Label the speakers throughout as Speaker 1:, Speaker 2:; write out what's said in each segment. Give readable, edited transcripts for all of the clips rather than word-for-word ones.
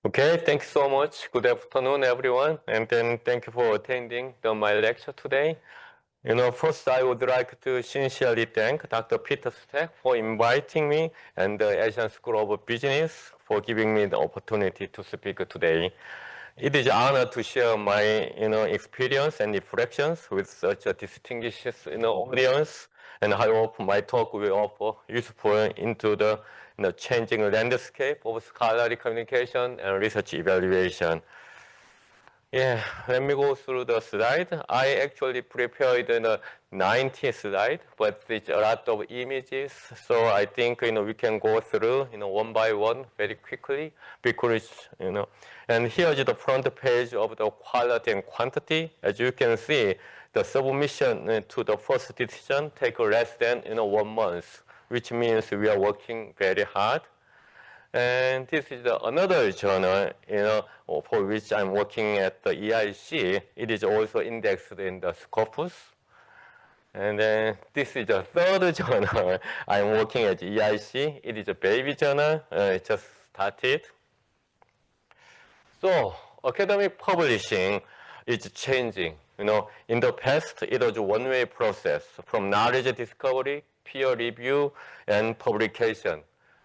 Speaker 1: Okay, thank you so much. Good afternoon, everyone, and then thank you for attending my lecture today. First I would like to sincerely thank Dr. Peter Stack for inviting me and the Asian School of Business for giving me the opportunity to speak today. It is an honor to share my experience and reflections with such a distinguished audience, and I hope my talk will offer useful into the changing landscape of scholarly communication and research evaluation. Yeah, let me go through the slide. I actually prepared the 90 slide, but it's a lot of images, so I think we can go through one by one very quickly because and here's the front page of the quality and quantity. As you can see, the submission to the first decision take less than 1 month, which means we are working very hard. And this is another journal, for which I'm working at the EIC. It is also indexed in the Scopus. And then this is the third journal I'm working at EIC. It is a baby journal. It just started. So academic publishing is changing. In the past, it was a one-way process from knowledge discovery, peer review, and publication.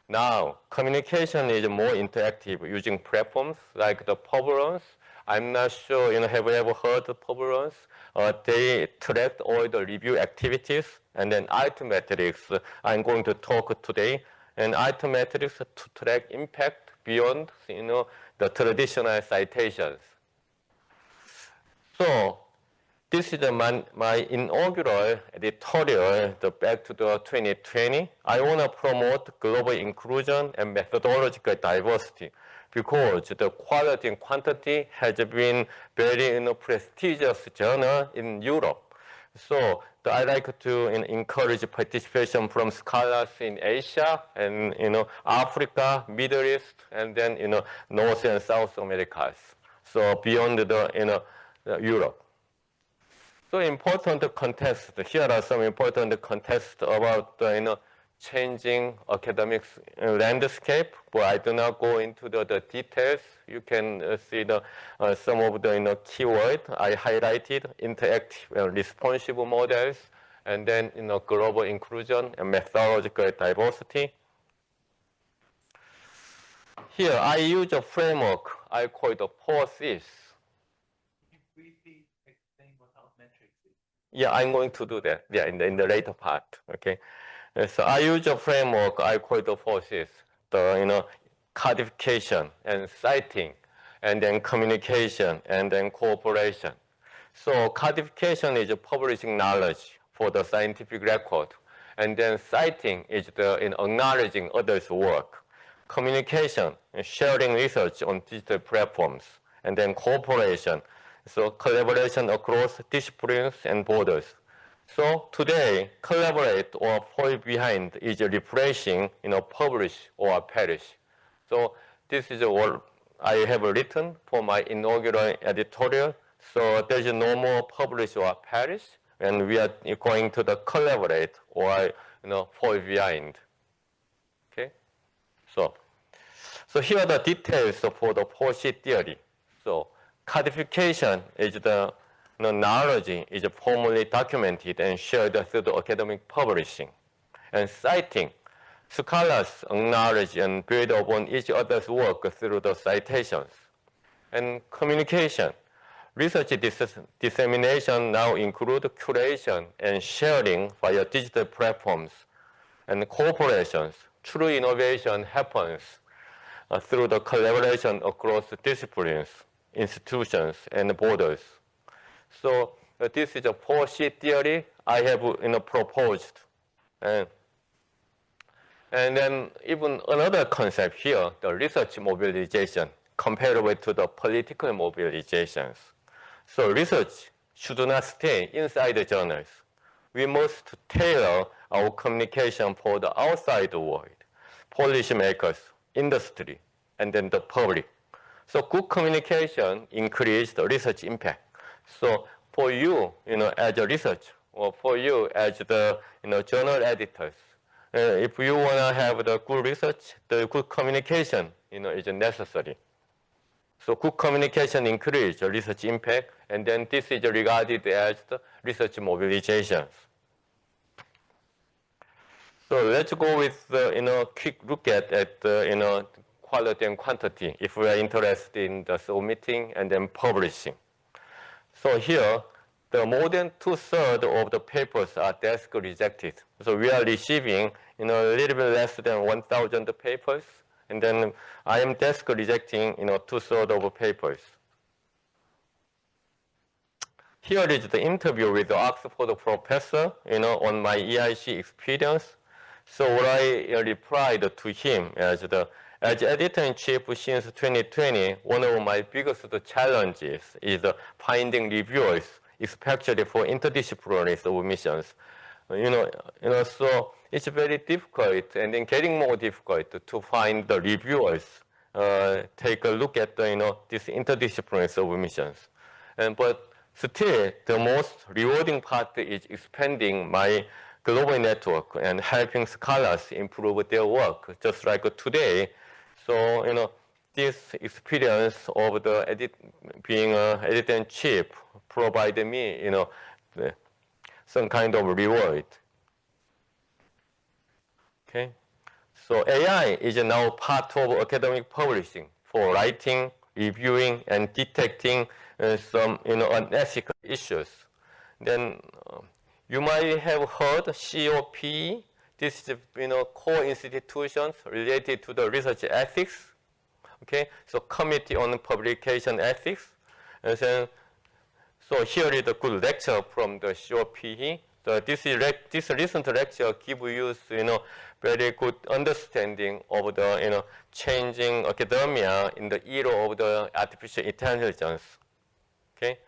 Speaker 1: Now, communication is more interactive using platforms like the Pubruns. I'm not sure, have you ever heard of Pubruns? They track all the review activities, and then Altmetrics I'm going to talk today. And Altmetrics to track impact beyond, the traditional citations. So this is my inaugural editorial, back to the 2020. I want to promote global inclusion and methodological diversity because the quality and quantity has been very prestigious journal in Europe. So I like to encourage participation from scholars in Asia and Africa, Middle East, and then North and South Americas. So beyond the Europe. So important context. Here are some important context about the changing academic landscape, but I do not go into the details. You can see some of the keywords I highlighted: interactive and responsive models, and then global inclusion and methodological diversity. Here I use a framework I call the 4Cs. Yeah, I'm going to do that. Yeah, in the later part. Okay. So I use a framework I call the 4Cs. The codification and citing, and then communication, and then cooperation. So codification is publishing knowledge for the scientific record, and then citing is in acknowledging others' work. Communication, sharing research on digital platforms, and then cooperation. So collaboration across disciplines and borders. So today, collaborate or fall behind is refreshing, publish or perish. So this is what I have written for my inaugural editorial. So there's no more publish or perish, and we are going to the collaborate or fall behind. Okay, so here are the details for the 4C theory. So codification is the knowledge is formally documented and shared through the academic publishing. And citing, scholars acknowledge and build upon each other's work through the citations. And communication, research dissemination now include curation and sharing via digital platforms. And cooperations, true innovation happens through the collaboration across disciplines, institutions, and borders. So this is a 4C theory I have proposed. And then even another concept here, the research mobilization, comparable to the political mobilizations. So research should not stay inside the journals. We must tailor our communication for the outside world, policymakers, industry, and then the public. So good communication increases the research impact. So for you, as a researcher, or for you as the journal editors, if you want to have the good research, the good communication, is necessary. So good communication increases research impact, and then this is regarded as the research mobilizations. So let's go with quick look at quality and quantity if we are interested in the submitting and then publishing. So here, the more than 2/3 of the papers are desk rejected. So we are receiving a little bit less than 1,000 papers, and then I am desk rejecting 2/3 of papers. Here is the interview with the Oxford professor, on my EIC experience. So what I replied to him as editor-in-chief since 2020, one of my biggest challenges is finding reviewers, especially for interdisciplinary submissions. So it's very difficult, and then getting more difficult to find the reviewers. Take a look at these interdisciplinary submissions, but still, the most rewarding part is expanding my global network and helping scholars improve their work, just like today. So, this experience of being an editor-in-chief provided me, some kind of reward. Okay, so AI is now part of academic publishing for writing, reviewing, and detecting some unethical issues. Then you might have heard COP. This is core institutions related to the research ethics. Okay, so Committee on Publication Ethics. And then, so here is a good lecture from the COP. So this recent lecture gives you very good understanding of the changing academia in the era of the artificial intelligence. Okay,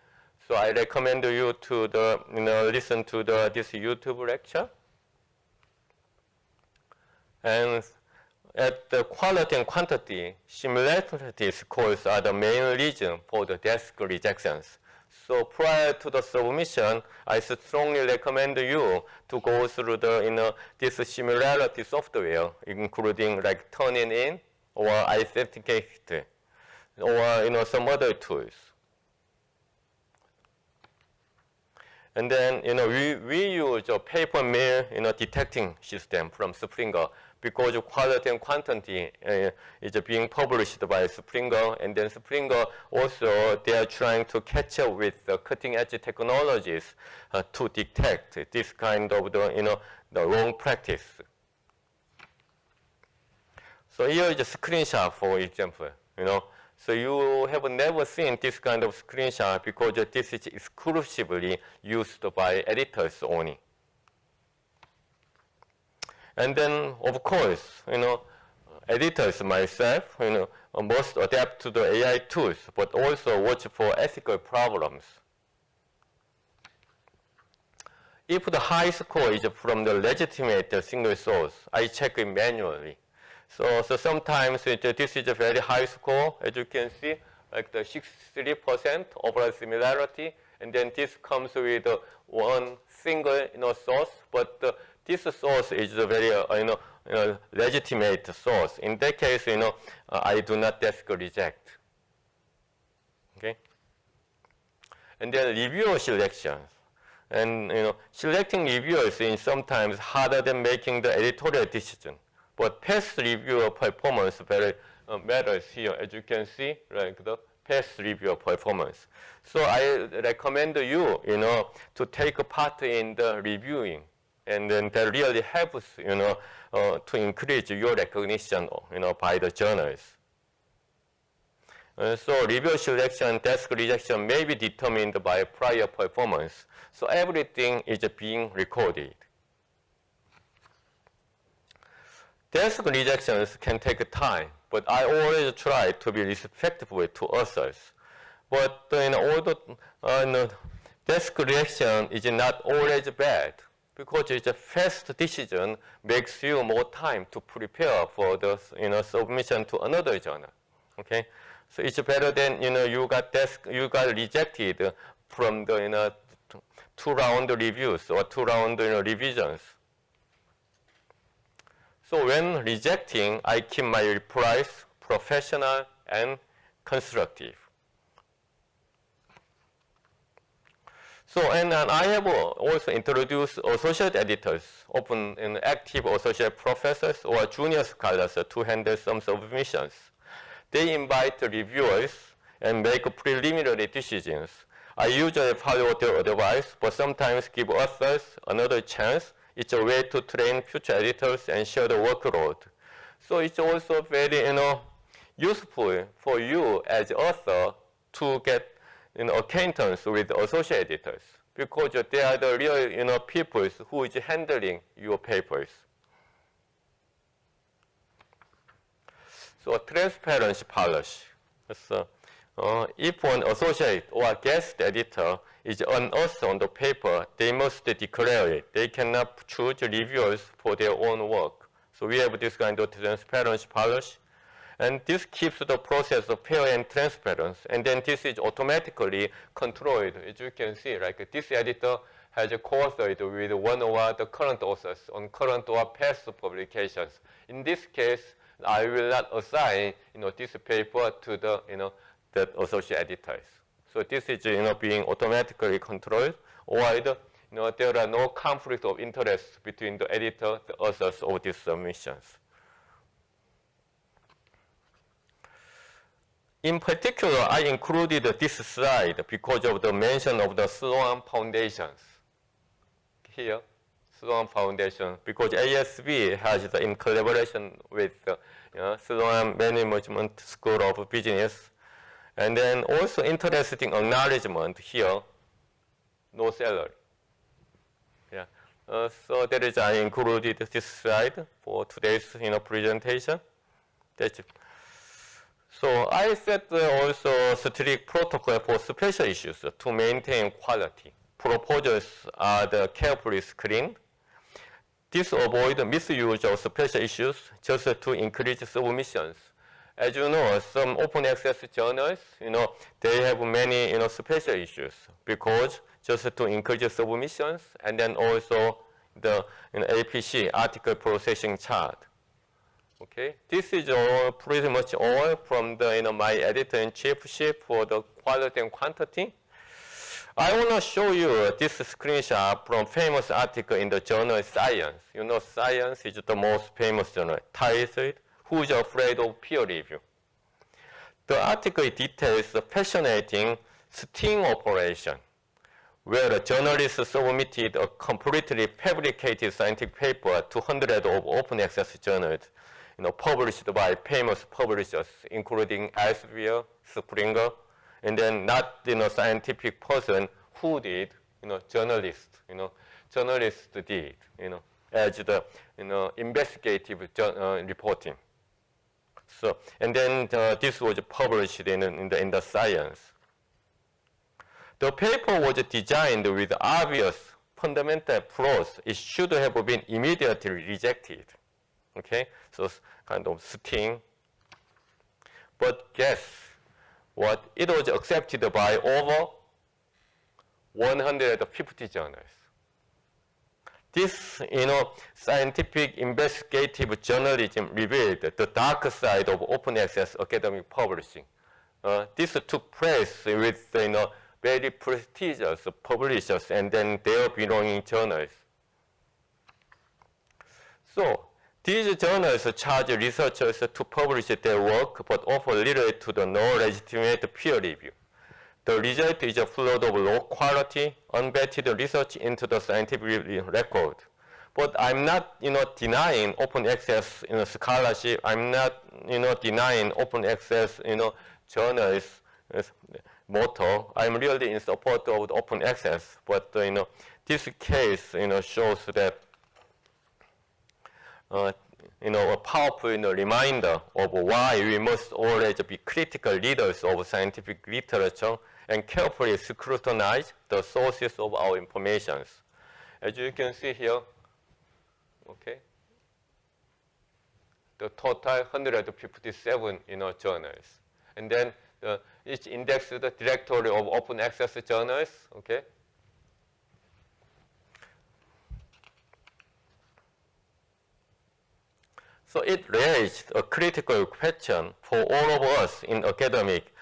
Speaker 1: so I recommend you to listen to this YouTube lecture. And at the quality and quantity, similarity scores are the main reason for the desk rejections. So prior to the submission, I strongly recommend you to go through this similarity software, including like Turnitin or Authenticate or some other tools. And then we use a paper mill detecting system from Springer, because quality and quantity is being published by Springer, and then Springer also, they are trying to catch up with the cutting-edge technologies to detect this kind of the wrong practice. So here is a screenshot, for example. So you have never seen this kind of screenshot because this is exclusively used by editors only. And then, of course, editors myself, must adapt to the AI tools, but also watch for ethical problems. If the high score is from the legitimate single source, I check it manually. So sometimes this is a very high score, as you can see, like the 63% overall similarity, and then this comes with one single source, but this source is a very legitimate source. In that case, I do not desk reject. Okay. And then reviewer selection, and selecting reviewers is sometimes harder than making the editorial decision. But past reviewer performance very matters here, as you can see, like the past reviewer performance. So I recommend you, to take a part in the reviewing, and then that really helps, to increase your recognition, by the journals. So review selection, desk rejection may be determined by prior performance. So everything is being recorded. Desk rejections can take time, but I always try to be respectful to authors. But although desk rejection is not always bad, because it's a fast decision makes you more time to prepare for the submission to another journal. Okay, so it's better than you got rejected from the 2-round reviews or 2-round revisions. So when rejecting, I keep my replies professional and constructive. So, and I have also introduced associate editors, often active associate professors or junior scholars to handle some submissions. They invite reviewers and make preliminary decisions. I usually follow their advice, but sometimes give authors another chance. It's a way to train future editors and share the workload. So it's also very, useful for you as author to get, acquaintance with associate editors, because they are the real, people who is handling your papers. So transparency policy. So, if an associate or guest editor is an author on the paper, they must declare it. They cannot choose reviewers for their own work. So we have this kind of transparency policy. And this keeps the process fair and transparent. And then this is automatically controlled. As you can see, like this editor has co-authored with one of the current authors on current or past publications. In this case, I will not assign, this paper to the, the associate editors. So this is, being automatically controlled, or there are no conflict of interest between the editor, the authors of these submissions. In particular, I included this slide because of the mention of the Sloan Foundations. Here, Sloan Foundation, because ASB has, in collaboration with the Sloan Management School of Business, and then also interesting acknowledgement here, no salary. Yeah. So that is, I included this slide for today's presentation. That's it. So I set also strict protocol for special issues to maintain quality. Proposals are carefully screened. This avoids misuse of special issues just to increase submissions. As you know, some open access journals, they have many, special issues because just to increase submissions, and then also the APC, article processing chart. Okay, this is all pretty much all from the my editor-in-chiefship for the quality and quantity. I want to show you this screenshot from famous article in the journal Science. Science is the most famous journal, titled "Who's Afraid of Peer Review?" The article details the fascinating sting operation, where a journalist submitted a completely fabricated scientific paper to hundreds of open access journals, published by famous publishers, including Elsevier, Springer, and then not, scientific person who did, journalist, journalist did, as the, investigative reporting. So, and then this was published in the Science. The paper was designed with obvious fundamental flaws. It should have been immediately rejected. Okay, so kind of sting. But guess what? It was accepted by over 150 journals. This, scientific investigative journalism revealed the dark side of open access academic publishing. This took place with, very prestigious publishers and then their belonging journals. So, these journals charge researchers to publish their work, but offer little to the no legitimate peer review. The result is a flood of low quality, unvetted research into the scientific record. But I'm not, denying open access, scholarship. I'm not, denying open access, journals motto. I'm really in support of the open access. But, this case, shows that a powerful reminder of why we must always be critical readers of scientific literature and carefully scrutinize the sources of our information. As you can see here, okay, the total 157 journals, and then each indexed directory of open access journals. Okay. So it raised a critical question for all of us in academic.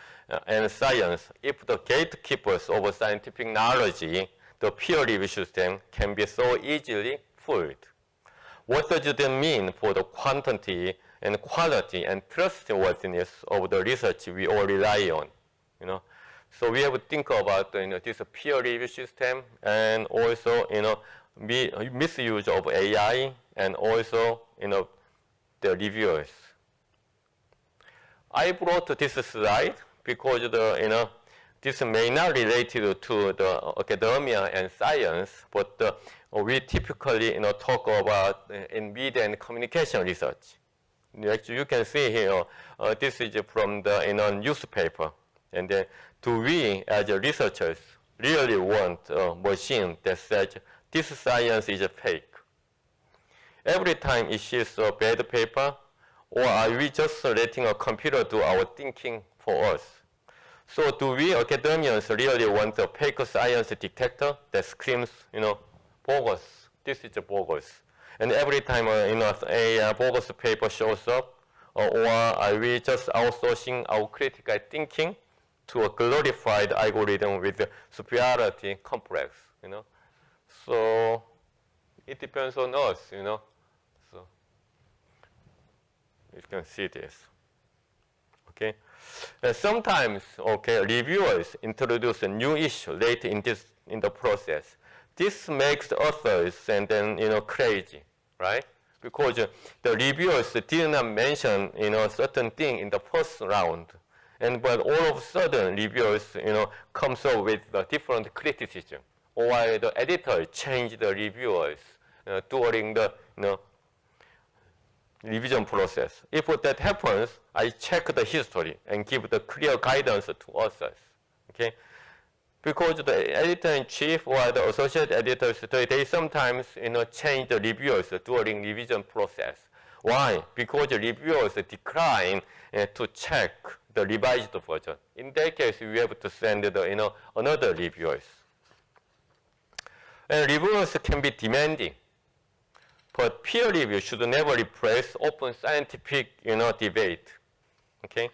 Speaker 1: and science, if the gatekeepers of scientific knowledge, the peer review system, can be so easily fooled. What does it mean for the quantity and quality and trustworthiness of the research we all rely on? So we have to think about this peer review system, and also misuse of AI, and also the reviewers. I brought this slide because this may not relate to the academia and science, but we typically talk about in media and communication research. Actually, you can see here, this is from the newspaper. And then, do we as researchers really want a machine that says this science is fake? Every time it sees a bad paper, or are we just letting a computer do our thinking for us? So do we academians really want a fake science detector that screams, bogus? This is bogus. And every time a bogus paper shows up, or are we just outsourcing our critical thinking to a glorified algorithm with superiority complex? So it depends on us. So you can see this. Okay. And sometimes, reviewers introduce a new issue late in the process. This makes the authors and then crazy, right? Because the reviewers did not mention certain thing in the first round, but all of a sudden reviewers comes up with a different criticism, or the editor changed the reviewers during the revision process. If that happens, I check the history and give the clear guidance to authors. Okay, because the editor-in-chief or the associate editors, they sometimes change the reviewers during revision process. Why? Because the reviewers decline to check the revised version. In that case, we have to send another reviewers. And reviewers can be demanding, but peer review should never replace open scientific debate. Okay?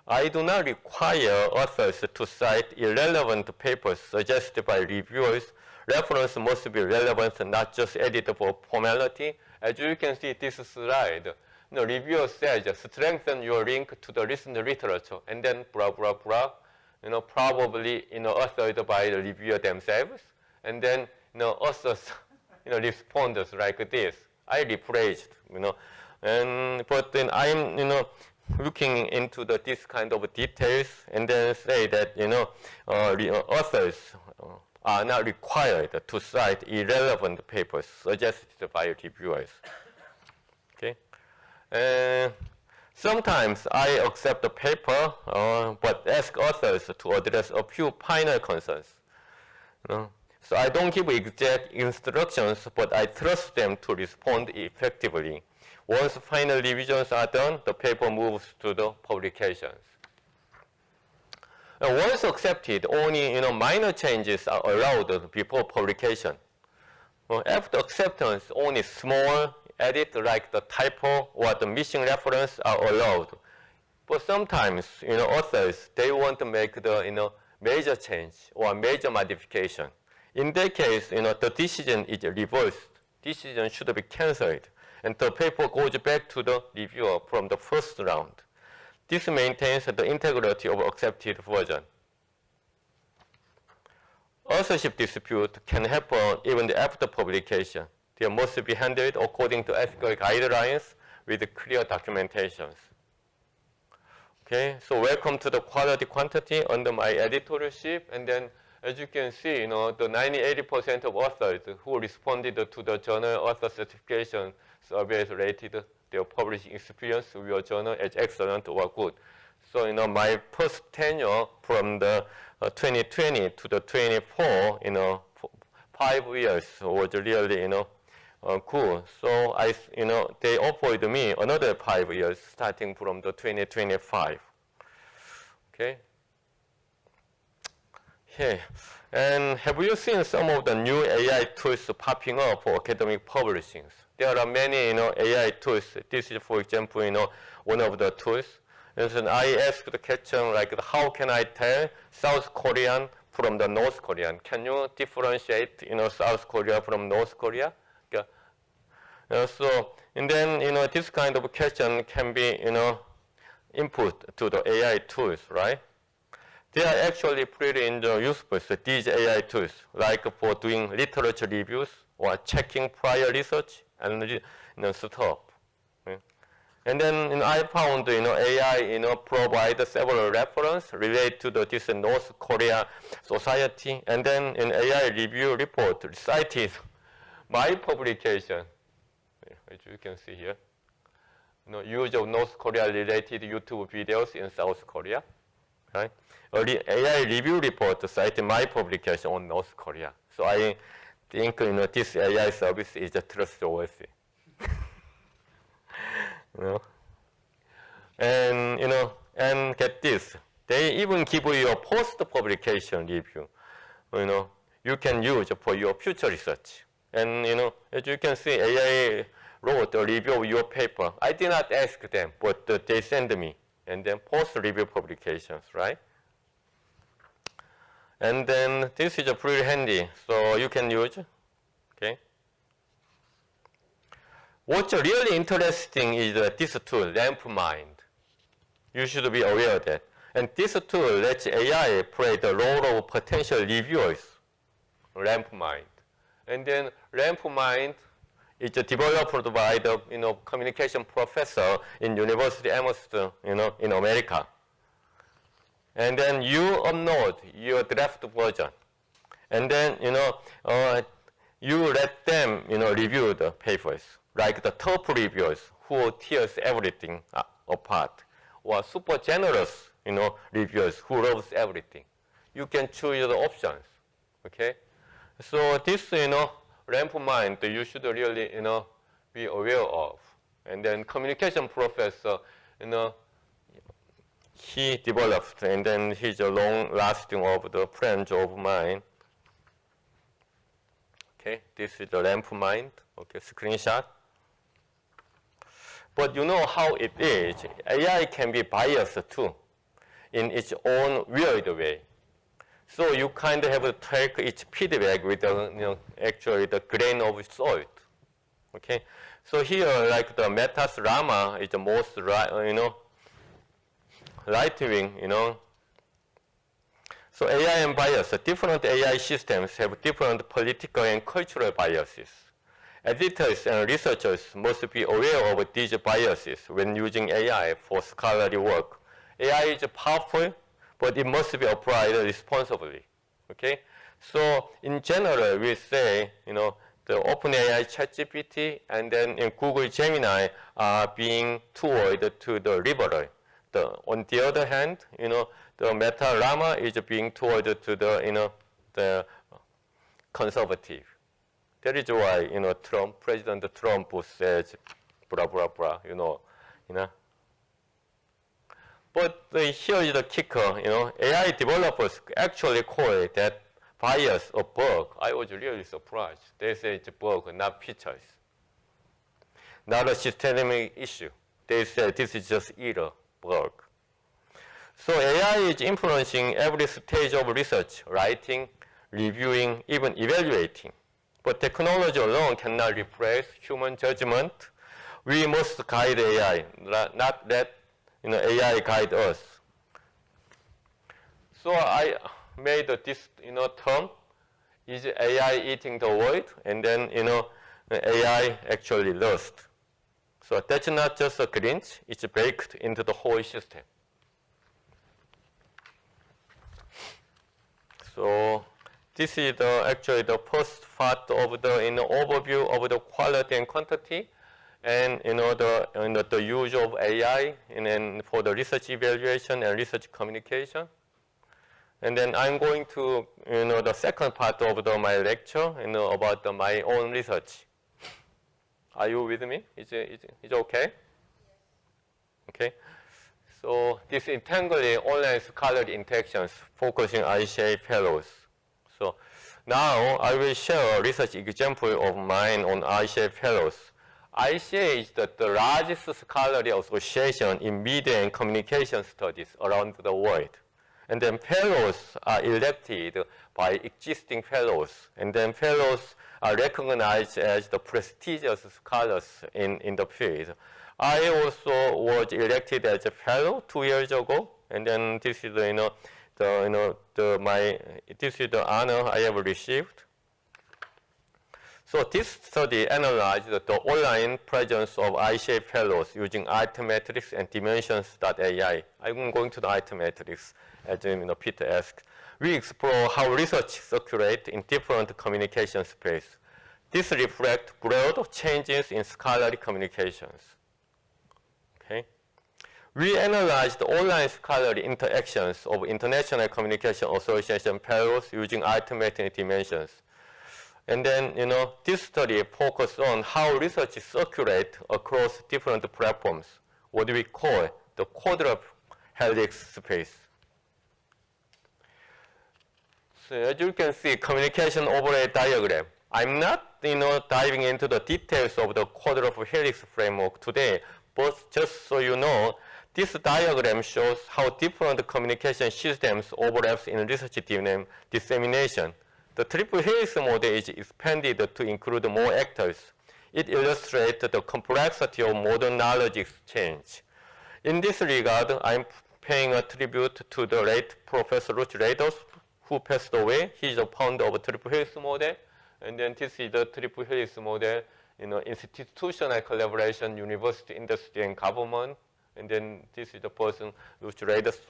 Speaker 1: I do not require authors to cite irrelevant papers suggested by reviewers. Reference must be relevant, not just added for formality. As you can see this slide, reviewer says strengthen your link to the recent literature, and then blah blah blah. Probably authored by the reviewer themselves, and then authors respond like this. I rephrased, but then I'm looking into this kind of details, and then say that authors are not required to cite irrelevant papers suggested by reviewers. Okay, and sometimes I accept the paper, but ask authors to address a few final concerns. So I don't give exact instructions, but I trust them to respond effectively. Once final revisions are done, the paper moves to the publications. And once accepted, only minor changes are allowed before publication. After acceptance, only small edits like the typo or the missing reference are allowed. But sometimes, authors, they want to make the major change or major modification. In that case, the decision is reversed. Decision should be canceled, and the paper goes back to the reviewer from the first round. This maintains the integrity of accepted version. Authorship dispute can happen even after publication. They must be handled according to ethical guidelines with clear documentations. Okay, so welcome to the quality quantity under my editorship, and then as you can see, the 80% of authors who responded to the journal author certification surveys rated their publishing experience with your journal as excellent or good. So, my first tenure from the 2020 to the 24, 5 years was really, good. So they offered me another 5 years starting from the 2025. Okay. Okay. And have you seen some of the new AI tools popping up for academic publishings? There are many, AI tools. This is, for example, one of the tools. And I asked the question like, how can I tell South Korean from the North Korean? Can you differentiate, South Korea from North Korea? And then, this kind of question can be, input to the AI tools, right? They are actually pretty useful, so these AI tools, like for doing literature reviews or checking prior research and stuff. And then I found AI provide several references related to this North Korea society, and then in AI review report cited my publication, as you can see here, use of North Korea related YouTube videos in South Korea, right? AI review report cited my publication on North Korea. So I think this AI service is trustworthy. And and get this, they even give you a post-publication review. You can use for your future research. And as you can see, AI wrote a review of your paper. I did not ask them, but they send me, and then post-review publications, right? And then this is pretty handy, so you can use, okay? What's really interesting is this tool, LampMind. You should be aware of that. And this tool lets AI play the role of potential reviewers, LampMind. And then LampMind is developed by the communication professor in University of Emerson, in America. And then you upload your draft version, and then you let them review the papers, like the top reviewers who tears everything apart, or super generous reviewers who loves everything. You can choose the options. Okay, so this LampMind you should really be aware of. And then communication professor he developed, and then he's a long-lasting of the friend of mine. Okay, this is the LampMind. Okay, screenshot. But you know how it is. AI can be biased too, in its own weird way. So you kind of have to take its feedback with actually the grain of salt. Okay, so here like the Meta's Llama is the most right-wing, So AI and bias, different AI systems have different political and cultural biases. Editors and researchers must be aware of these biases when using AI for scholarly work. AI is powerful, but it must be applied responsibly, okay? So in general, we say, the OpenAI ChatGPT and then in Google Gemini are being toward to the liberal. On the other hand, the Meta Llama is being toward to the conservative. That is why President Trump says blah blah blah. But here is the kicker. AI developers actually call that bias a bug. I was really surprised. They say it's a bug, not features, not a systemic issue. They say this is just error. Work. So AI is influencing every stage of research, writing, reviewing, even evaluating. But technology alone cannot replace human judgment. We must guide AI, not let AI guide us. So I made this term, is AI eating the world? And then AI actually lost. So that's not just a glitch, it's baked into the whole system. So this is actually the first part of the overview of the quality and quantity, and the use of AI for the research evaluation and research communication. And then I'm going to the second part of my lecture about my own research. Are you with me? Is it okay? Okay. So this entangling online scholarly interactions focusing ICA fellows. So now I will share a research example of mine on ICA fellows. ICA is the largest scholarly association in media and communication studies around the world. And then fellows are elected by existing fellows. And then fellows are recognized as the prestigious scholars in the field. I also was elected as a fellow 2 years ago. And then this is this is the honor I have received. So this study analyzed the online presence of ICA fellows using Arithmetrics and Dimensions.ai. I'm going to the Arithmetrics, as Peter asked. We explore how research circulates in different communication space. This reflects broad changes in scholarly communications. Okay. We analyzed online scholarly interactions of International Communication Association fellows using arithmetic dimensions. And then, this study focused on how research circulates across different platforms, what we call the quadruple helix space. So as you can see, communication overlay diagram. I'm not, diving into the details of the quadruple helix framework today, but just so you know, this diagram shows how different communication systems overlaps in research dissemination. The triple helix model is expanded to include more actors. It illustrates the complexity of modern knowledge exchange. In this regard, I'm paying a tribute to the late Professor Ruth Rados, who passed away. He's the founder of triple helix model. And then this is the triple helix model, institutional collaboration, university, industry, and government. And then this is the person, Ruth Rados.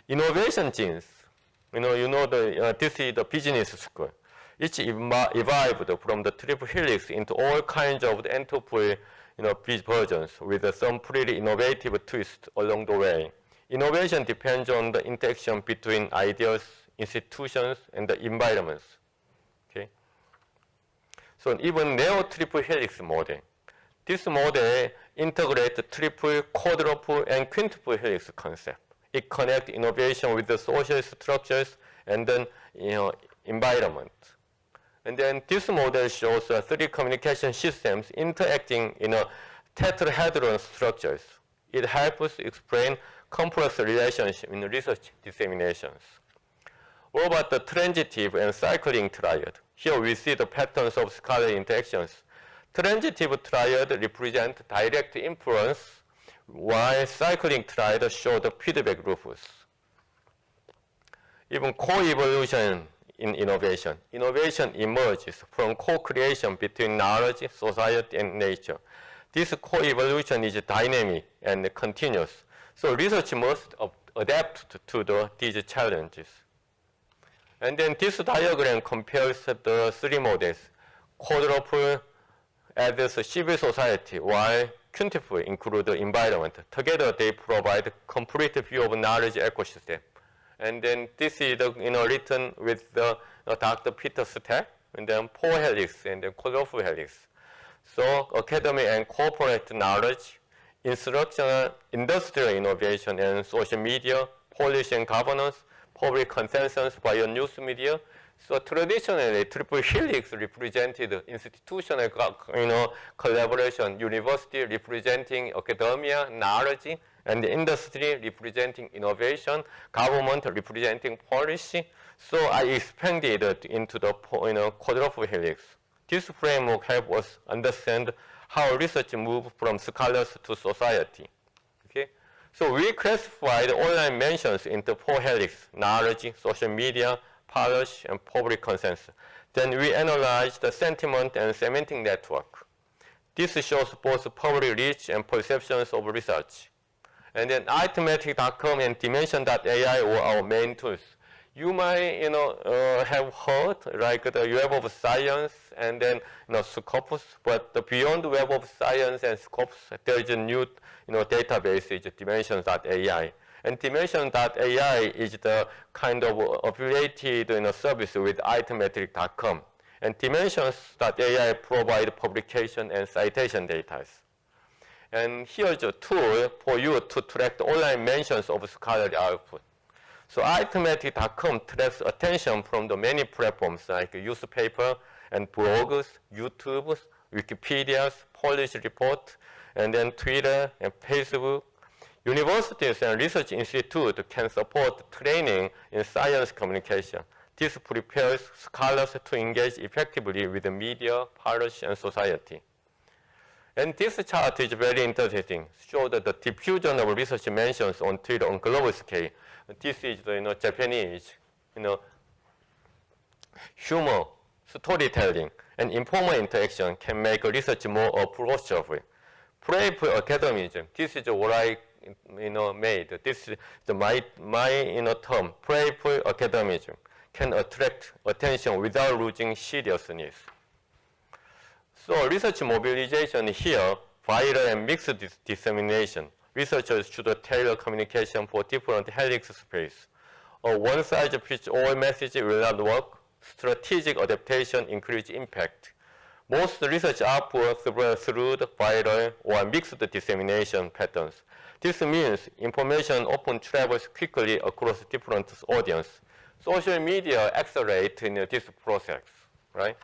Speaker 1: Innovation genes. This is the business school. It evolved from the triple helix into all kinds of the enterprise, versions with some pretty innovative twists along the way. Innovation depends on the interaction between ideas, institutions, and the environments. Okay. So even neo triple helix model. This model integrates triple, quadruple, and quintuple helix concept. It connects innovation with the social structures and then environment. And then this model shows 3 communication systems interacting in tetrahedron structures. It helps explain complex relationships in research disseminations. What about the transitive and cycling triad? Here we see the patterns of scholarly interactions. Transitive triad represent direct influence, while cycling triad show the feedback loops. Even co-evolution in innovation. Innovation emerges from co-creation between knowledge, society, and nature. This co-evolution is dynamic and continuous. So research must adapt to these challenges. And then this diagram compares the 3 models. Quadruple adds civil society, while quintuple include the environment. Together, they provide a complete view of knowledge ecosystem. And then this is written with Dr. Peter Stack, and then 4 helix, and then quadruple helix. So academic and corporate knowledge, instructional, industrial innovation, and social media, policy and governance, public consensus via news media. So traditionally, triple helix represented institutional collaboration, university representing academia, knowledge, and the industry representing innovation, government representing policy. So I expanded it into the quadruple helix. This framework helps us understand how research moves from scholars to society. Okay? So we classified online mentions into 4 helix: knowledge, social media, policy, and public consensus. Then we analyzed the sentiment and semantic network. This shows both public reach and perceptions of research. And then arithmetic.com and dimension.ai were our main tools. You might have heard like the Web of Science and then Scopus, but beyond the Web of Science and Scopus, there is a new database, is dimensions.ai. And dimension.ai is the kind of affiliated service with arithmetic.com. And dimensions.ai provide publication and citation data. And here's a tool for you to track the online mentions of scholarly output. So arithmetic.com tracks attention from the many platforms like newspaper and blogs, YouTube, Wikipedia's, Polish report, and then Twitter and Facebook. Universities and research institutes can support training in science communication. This prepares scholars to engage effectively with the media, policy, and society. And this chart is very interesting. Shows the diffusion of research mentions on Twitter on global scale. This is the Japanese, humor, storytelling, and informal interaction can make research more approachable. Playful academism. This is what I made. This is my term. Playful academism can attract attention without losing seriousness. So research mobilization here, viral and mixed dissemination. Researchers should tailor communication for different helix space. A one-size-fits-all message will not work. Strategic adaptation increases impact. Most research outputs through the viral or mixed dissemination patterns. This means information often travels quickly across different audiences. Social media accelerate this process, right?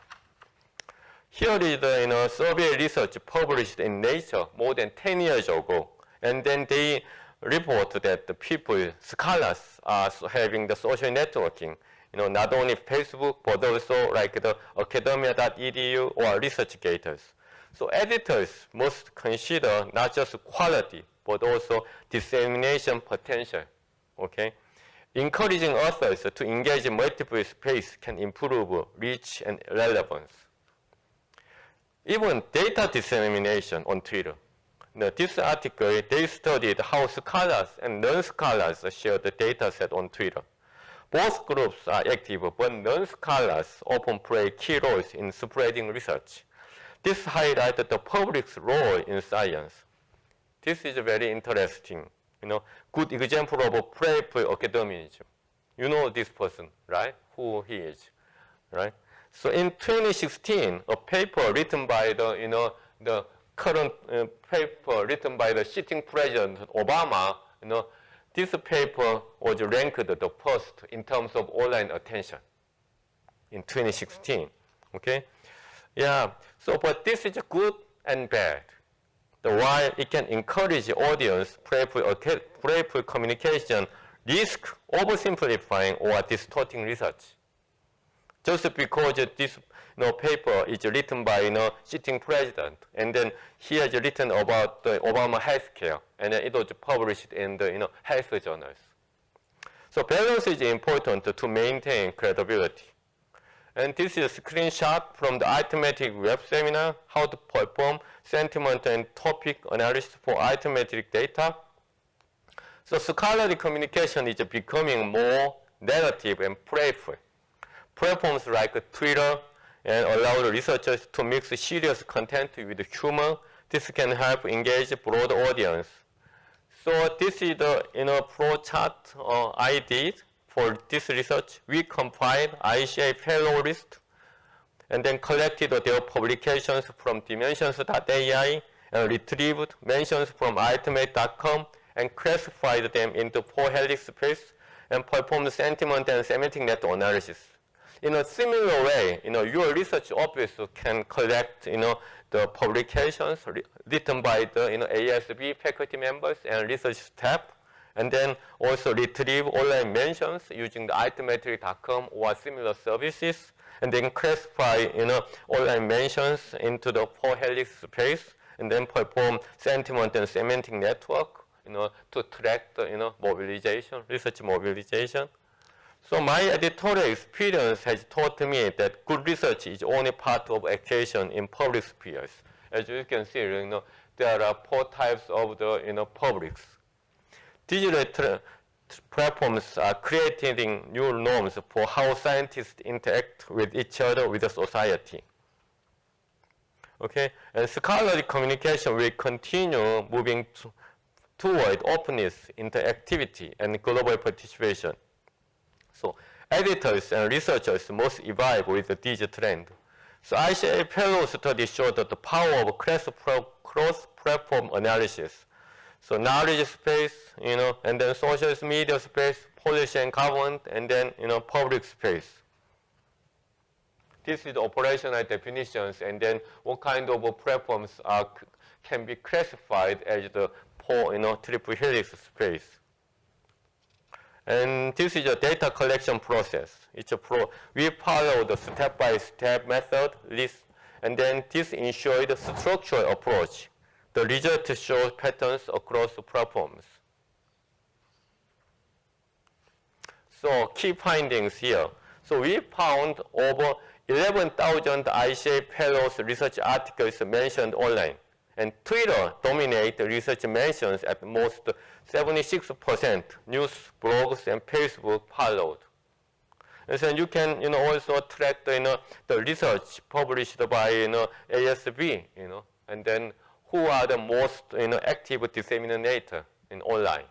Speaker 1: Here is the survey research published in Nature more than 10 years ago. And then they report that the people, scholars, are having the social networking, not only Facebook, but also like the academia.edu or ResearchGators. So editors must consider not just quality, but also dissemination potential, okay? Encouraging authors to engage in multiple spaces can improve reach and relevance. Even data dissemination on Twitter. This article, they studied how scholars and non-scholars share the data set on Twitter. Both groups are active, but non-scholars often play key roles in spreading research. This highlights the public's role in science. This is very interesting. Good example of playful academism. You know this person, right? Who he is, right? So in 2016, a paper written by the current paper written by the sitting President Obama, this paper was ranked the first in terms of online attention in 2016, okay? Yeah, so but this is good and bad. While it can encourage audience playful communication, risk oversimplifying or distorting research. Just because this paper is written by sitting president, and then he has written about the Obama healthcare, and then it was published in the health journals. So balance is important to maintain credibility. And this is a screenshot from the arithmetic web seminar, how to perform sentiment and topic analysis for arithmetic data. So scholarly communication is becoming more narrative and playful. Platforms like Twitter and allow the researchers to mix serious content with humor. This can help engage a broad audience. So this is the flow chart I did for this research. We compiled ICA fellow list and then collected their publications from dimensions.ai and retrieved mentions from arithmetic.com and classified them into 4 helix space and performed sentiment and semantic network analysis. In a similar way, your research office can collect, the publications written by the, ASB faculty members and research staff, and then also retrieve online mentions using the arithmetic.com or similar services, and then classify, online mentions into the 4 helix space, and then perform sentiment and semantic network, to track the, mobilization, research mobilization. So my editorial experience has taught me that good research is only part of education in public spheres. As you can see, there are 4 types of the publics. Digital platforms are creating new norms for how scientists interact with each other, with the society. Okay, and scholarly communication will continue moving toward openness, interactivity, and global participation. So editors and researchers must evolve with these trends. So ICA fellow study showed that the power of cross-platform analysis. So knowledge space, and then social media space, policy and government, and then, public space. This is the operational definitions, and then what kind of platforms can be classified as the triple helix space. And this is a data collection process. We follow the step-by-step method, and then this ensures the structural approach. The result shows patterns across platforms. So key findings here. So we found over 11,000 iShape Fellows research articles mentioned online. And Twitter dominates research mentions at most 76%. News, blogs, and Facebook followed. And so you can also track the research published by ASB, and then who are the most active disseminator in online.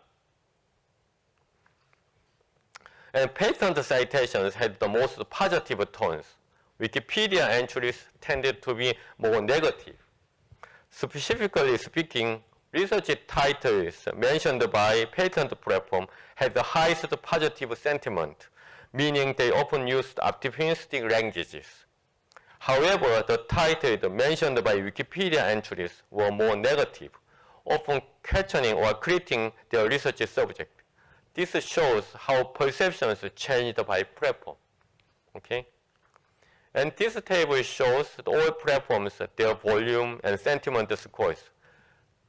Speaker 1: And patent citations had the most positive tones. Wikipedia entries tended to be more negative. Specifically speaking, research titles mentioned by patent platform had the highest positive sentiment, meaning they often used optimistic languages. However, the titles mentioned by Wikipedia entries were more negative, often questioning or critiquing their research subject. This shows how perceptions changed by platform. Okay? And this table shows all platforms, their volume and sentiment scores.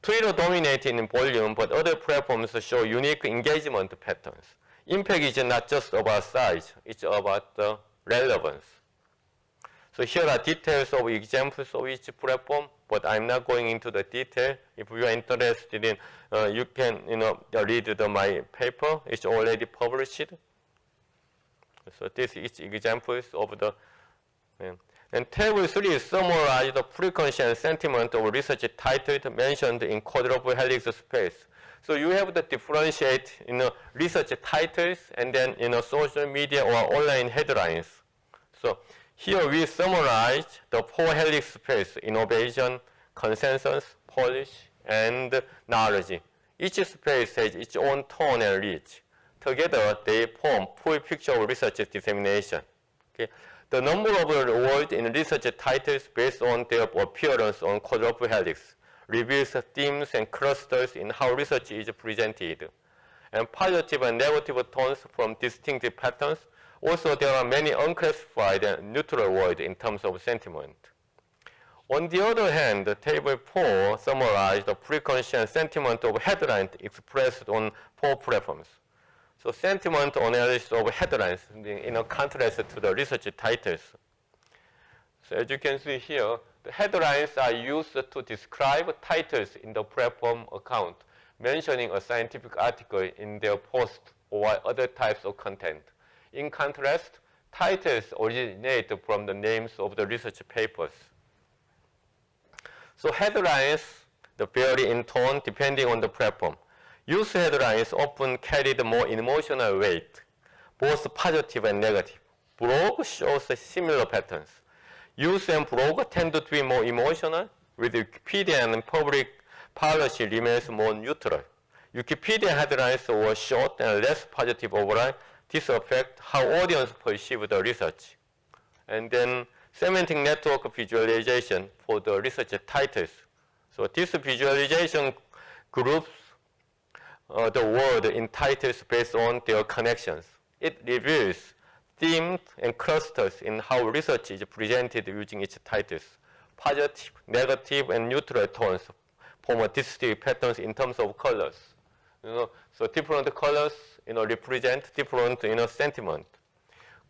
Speaker 1: Twitter dominated in volume, but other platforms show unique engagement patterns. Impact is not just about size, it's about the relevance. So here are details of examples of each platform, but I'm not going into the detail. If you are interested in, you can read my paper. It's already published. So this is examples of the. And table 3 summarizes the frequency and sentiment of research titles mentioned in quadruple helix space. So you have to differentiate research titles and then social media or online headlines. So here we summarize the 4 helix space: innovation, consensus, polish, and knowledge. Each space has its own tone and reach. Together they form full picture of research dissemination. Okay? The number of words in research titles based on their appearance on quadruple helix reveals themes and clusters in how research is presented, and positive and negative tones from distinctive patterns. Also, there are many unclassified and neutral words in terms of sentiment. On the other hand, the table 4 summarizes the frequency and sentiment of headlines expressed on 4 platforms. So sentiment analysis of headlines in contrast to the research titles. So as you can see here, the headlines are used to describe titles in the platform account, mentioning a scientific article in their post or other types of content. In contrast, titles originate from the names of the research papers. So headlines vary in tone depending on the platform. Use headlines often carry the more emotional weight, both positive and negative. Blog shows similar patterns. Use and blog tend to be more emotional, with Wikipedia and public policy remains more neutral. Wikipedia headlines were short and less positive overall. This affects how audience perceive the research. And then semantic network visualization for the research titles. So this visualization groups the word in titles based on their connections. It reveals themes and clusters in how research is presented using its titles. Positive, negative, and neutral tones form distinct patterns in terms of colors. So different colors represent different sentiment.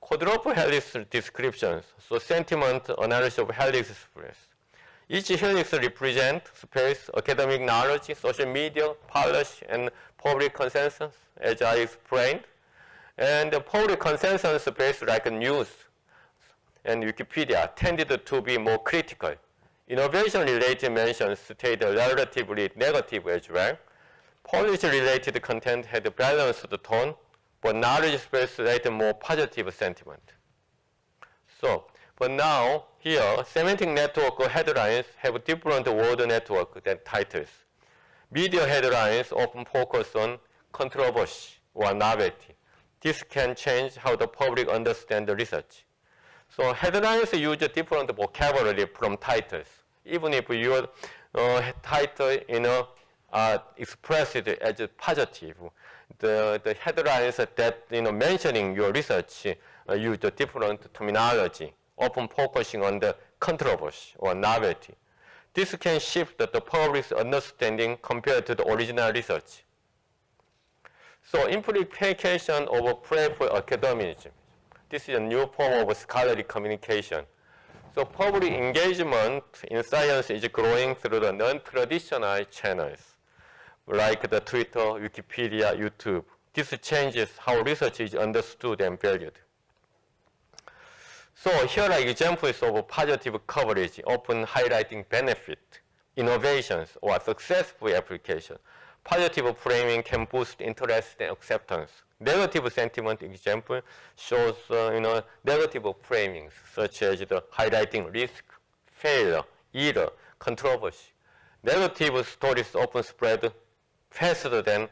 Speaker 1: Quadruple helix descriptions, so sentiment analysis of helix space. Each helix represents space, academic knowledge, social media, policy, and public consensus, as I explained. And the public consensus space, like news and Wikipedia, tended to be more critical. Innovation-related mentions stayed relatively negative as well. Policy-related content had a balanced tone, but knowledge space had more positive sentiment. So, but now, here, semantic network headlines have different word network than titles. Media headlines often focus on controversy or novelty. This can change how the public understands the research. So headlines use different vocabulary from titles. Even if your title expressed as positive, the headlines that mentioning your research use different terminology, often focusing on the controversy or novelty. This can shift the public's understanding compared to the original research. So implication of playful academicism. This is a new form of scholarly communication. So public engagement in science is growing through the non-traditional channels, like the Twitter, Wikipedia, YouTube. This changes how research is understood and valued. So here are examples of positive coverage, often highlighting benefit, innovations, or successful application. Positive framing can boost interest and acceptance. Negative sentiment example shows negative framings, such as the highlighting risk, failure, error, controversy. Negative stories often spread faster than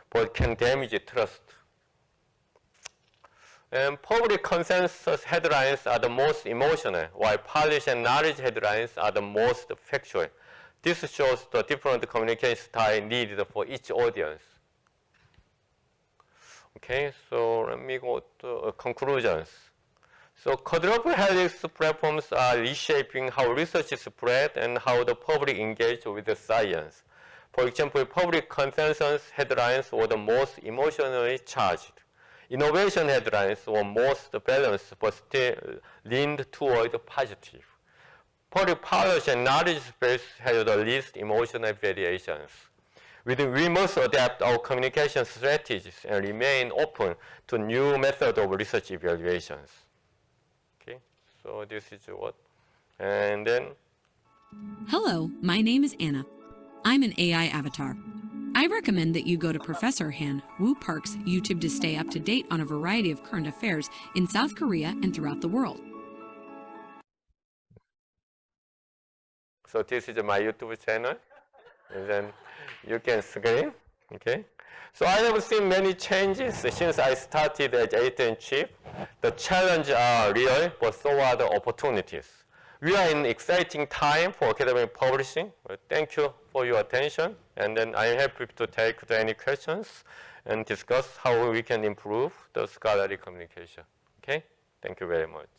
Speaker 1: but can damage trust. And public consensus headlines are the most emotional, while policy and knowledge headlines are the most factual. This shows the different communication style needed for each audience. Okay, so let me go to conclusions. So quadruple helix platforms are reshaping how research is spread and how the public engage with the science. For example, public consensus headlines were the most emotionally charged. Innovation headlines were most balanced but still leaned toward positive. Public policy and knowledge space had the least emotional variations. We must adapt our communication strategies and remain open to new methods of research evaluations. Okay, so this is what. And then.
Speaker 2: Hello, my name is Anna. I'm an AI avatar. I recommend that you go to Professor Han Woo Park's YouTube to stay up to date on a variety of current affairs in South Korea and throughout the world.
Speaker 1: So this is my YouTube channel, and then you can screen, okay? So I have seen many changes since I started as editor-in-chief. The challenges are real, but so are the opportunities. We are in exciting time for academic publishing. Thank you for your attention, and then I am happy to take any questions and discuss how we can improve the scholarly communication. Okay? Thank you very much.